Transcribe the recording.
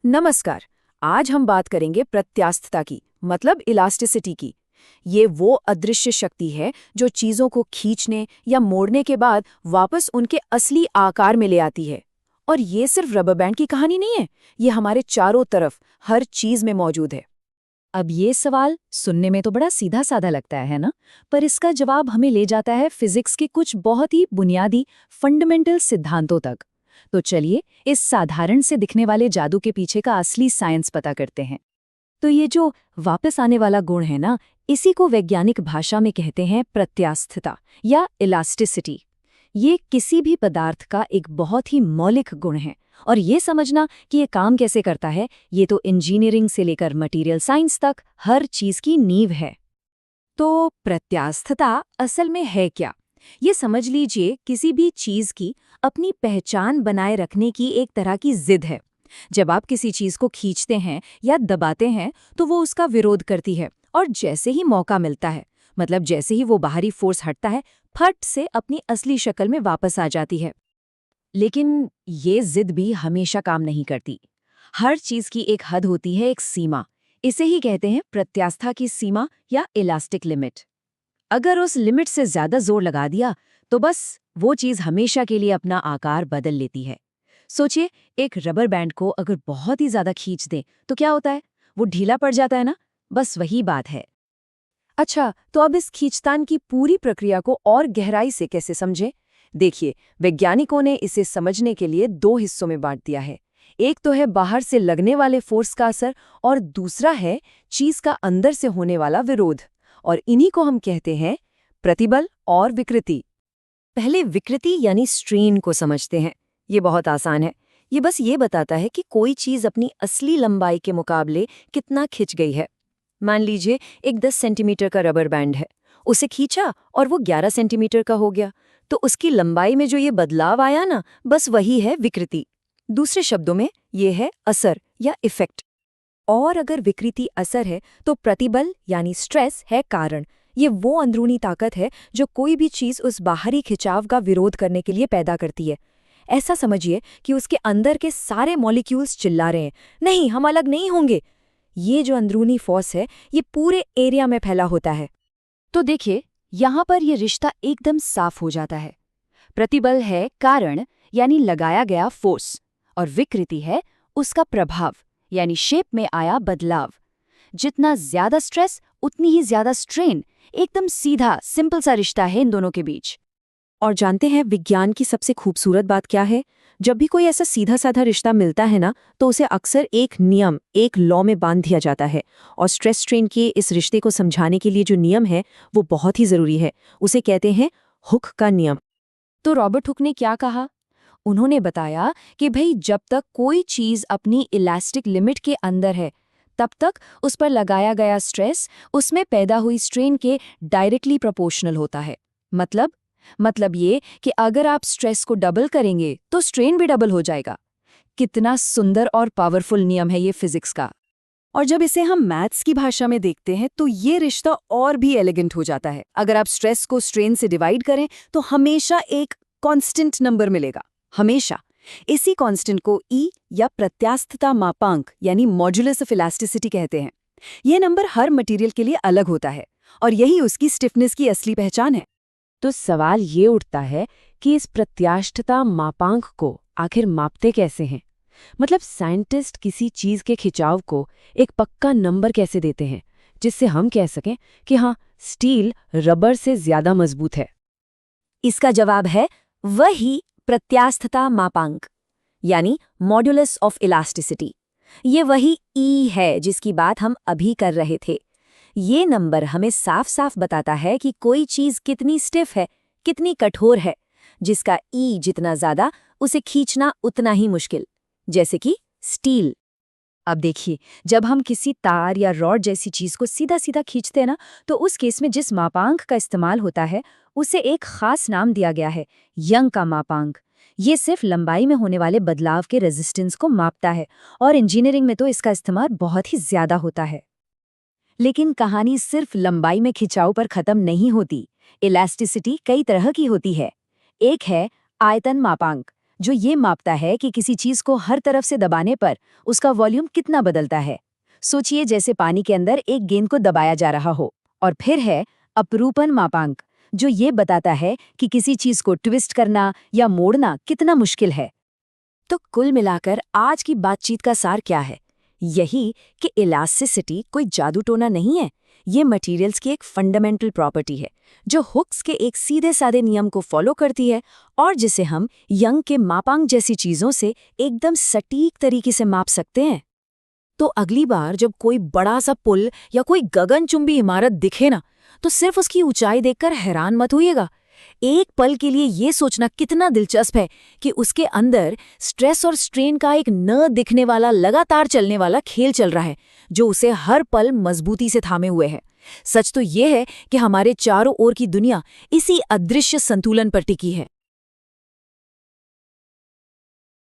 नमस्कार। आज हम बात करेंगे प्रत्यास्थता की, मतलब इलास्टिसिटी की। ये वो अदृश्य शक्ति है जो चीजों को खींचने या मोड़ने के बाद वापस उनके असली आकार में ले आती है। और ये सिर्फ रबर बैंड की कहानी नहीं है, ये हमारे चारों तरफ हर चीज में मौजूद है। अब ये सवाल सुनने में तो बड़ा सीधा साधा लगता है ना? पर इसका जवाब हमें ले जाता है फिजिक्स के कुछ बहुत ही बुनियादी फंडामेंटल सिद्धांतों तक। तो चलिए इस साधारण से दिखने वाले जादू के पीछे का असली साइंस पता करते हैं। तो ये जो वापस आने वाला गुण है ना, इसी को वैज्ञानिक भाषा में कहते हैं प्रत्यास्थता या इलास्टिसिटी। ये किसी भी पदार्थ का एक बहुत ही मौलिक गुण है। और ये समझना कि ये काम कैसे करता है, ये तो इंजीनियरिंग से लेकर मटेरियल साइंस तक हर चीज की नींव है। तो प्रत्यास्थता असल में है क्या? ये समझ लीजिए किसी भी चीज की अपनी पहचान बनाए रखने की एक तरह की जिद है। जब आप किसी चीज को खींचते हैं या दबाते हैं तो वो उसका विरोध करती है, और जैसे ही मौका मिलता है, मतलब जैसे ही वो बाहरी फोर्स हटता है, फट से अपनी असली शक्ल में वापस आ जाती है। लेकिन ये जिद भी हमेशा काम नहीं करती। हर चीज की एक हद होती है, एक सीमा। इसे ही कहते हैं प्रत्यास्था की सीमा या इलास्टिक लिमिट। अगर उस लिमिट से ज्यादा जोर लगा दिया तो बस वो चीज हमेशा के लिए अपना आकार बदल लेती है। सोचिए, एक रबर बैंड को अगर बहुत ही ज्यादा खींच दें तो क्या होता है? वो ढीला पड़ जाता है ना। बस वही बात है। अच्छा, तो अब इस खींचतान की पूरी प्रक्रिया को और गहराई से कैसे समझें? देखिए, वैज्ञानिकों ने इसे समझने के लिए दो हिस्सों में बांट दिया है। एक तो है बाहर से लगने वाले फोर्स का असर, और दूसरा है चीज का अंदर से होने वाला विरोध। और इन्हीं को हम कहते हैं प्रतिबल और विकृति। पहले विकृति यानी स्ट्रेन को समझते हैं। ये बहुत आसान है। ये बस ये बताता है कि कोई चीज अपनी असली लंबाई के मुकाबले कितना खिंच गई है। मान लीजिए एक 10 सेंटीमीटर का रबर बैंड है, उसे खींचा और वो 11 सेंटीमीटर का हो गया, तो उसकी लंबाई में जो ये बदलाव आया ना, बस वही है विकृति। दूसरे शब्दों में ये है असर या इफेक्ट। और अगर विकृति असर है तो प्रतिबल यानी स्ट्रेस है कारण। ये वो अंदरूनी ताकत है जो कोई भी चीज उस बाहरी खिंचाव का विरोध करने के लिए पैदा करती है। ऐसा समझिए कि उसके अंदर के सारे मॉलिक्यूल्स चिल्ला रहे हैं, नहीं, हम अलग नहीं होंगे। ये जो अंदरूनी फोर्स है, ये पूरे एरिया में फैला होता है। तो देखिए, यहाँ पर ये रिश्ता एकदम साफ हो जाता है। प्रतिबल है कारण, यानी लगाया गया फोर्स, और विकृति है उसका प्रभाव, यानी शेप में आया बदलाव। जितना ज्यादा स्ट्रेस उतनी ही ज्यादा स्ट्रेन। एकदम सीधा सिंपल सा रिश्ता है इन दोनों के बीच। और जानते हैं विज्ञान की सबसे खूबसूरत बात क्या है? जब भी कोई ऐसा सीधा साधा रिश्ता मिलता है ना, तो उसे अक्सर एक नियम, एक लॉ में बांध दिया जाता है। और स्ट्रेस स्ट्रेन के इस रिश्ते को समझाने के लिए जो नियम है वो बहुत ही जरूरी है। उसे कहते हैं हुक का नियम। तो रॉबर्ट हुक ने क्या कहा? उन्होंने बताया कि भाई, जब तक कोई चीज अपनी इलास्टिक लिमिट के अंदर है, तब तक उस पर लगाया गया स्ट्रेस उसमें पैदा हुई स्ट्रेन के डायरेक्टली प्रोपोर्शनल होता है। मतलब ये कि अगर आप स्ट्रेस को डबल करेंगे तो स्ट्रेन भी डबल हो जाएगा। कितना सुंदर और पावरफुल नियम है ये फिजिक्स का। और जब इसे हम मैथ्स की भाषा में देखते हैं तो ये रिश्ता और भी एलिगेंट हो जाता है। अगर आप स्ट्रेस को स्ट्रेन से डिवाइड करें तो हमेशा एक कांस्टेंट नंबर मिलेगा, हमेशा। इसी कांस्टेंट को ई या प्रत्यास्थता मापांक यानी मॉड्यूलस ऑफ इलास्टिसिटी कहते हैं। यह नंबर हर मटेरियल के लिए अलग होता है, और यही उसकी स्टिफनेस की असली पहचान है। तो सवाल ये उठता है कि इस प्रत्यास्थता मापांक को आखिर मापते कैसे हैं? मतलब साइंटिस्ट किसी चीज के खिंचाव को एक पक्का नंबर कैसे देते हैं जिससे हम कह सकें कि हाँ, स्टील रबर से ज्यादा मजबूत है? इसका जवाब है वही प्रत्यास्थता मापांक, यानी मॉड्यूलस ऑफ इलास्टिसिटी। ये वही ई है जिसकी बात हम अभी कर रहे थे। ये नंबर हमें साफ साफ बताता है कि कोई चीज कितनी स्टिफ है, कितनी कठोर है। जिसका ई जितना ज्यादा, उसे खींचना उतना ही मुश्किल। जैसे कि स्टील। अब देखिए, जब हम किसी तार या रॉड जैसी चीज को सीधा सीधा खींचते हैं ना, तो उस केस में जिस मापांक का इस्तेमाल होता है उसे एक खास नाम दिया गया है, यंग का मापांक। ये सिर्फ लंबाई में होने वाले बदलाव के रेजिस्टेंस को मापता है, और इंजीनियरिंग में तो इसका इस्तेमाल बहुत ही ज्यादा होता है। लेकिन कहानी सिर्फ लंबाई में खिंचाव पर खत्म नहीं होती। इलास्टिसिटी कई तरह की होती है। एक है आयतन मापांक, जो ये मापता है कि किसी चीज को हर तरफ से दबाने पर उसका वॉल्यूम कितना बदलता है। सोचिए जैसे पानी के अंदर एक गेंद को दबाया जा रहा हो। और फिर है अपरूपण मापांक, जो ये बताता है कि किसी चीज को ट्विस्ट करना या मोड़ना कितना मुश्किल है। तो कुल मिलाकर आज की बातचीत का सार क्या है? यही कि इलास्टिसिटी कोई जादू टोना नहीं है। ये मटेरियल्स की एक फंडामेंटल प्रॉपर्टी है जो हुक्स के एक सीधे साधे नियम को फॉलो करती है और जिसे हम यंग के मापांक जैसी चीजों से एकदम सटीक तरीके से माप सकते हैं। तो अगली बार जब कोई बड़ा सा पुल या कोई गगनचुंबी इमारत दिखे ना, तो सिर्फ उसकी ऊंचाई देखकर हैरान मत होइएगा। एक पल के लिए ये सोचना कितना दिलचस्प है कि उसके अंदर स्ट्रेस और स्ट्रेन का एक न दिखने वाला लगातार चलने वाला खेल चल रहा है, जो उसे हर पल मजबूती से थामे हुए है। सच तो ये है कि हमारे चारों ओर की दुनिया इसी अदृश्य संतुलन पर टिकी है।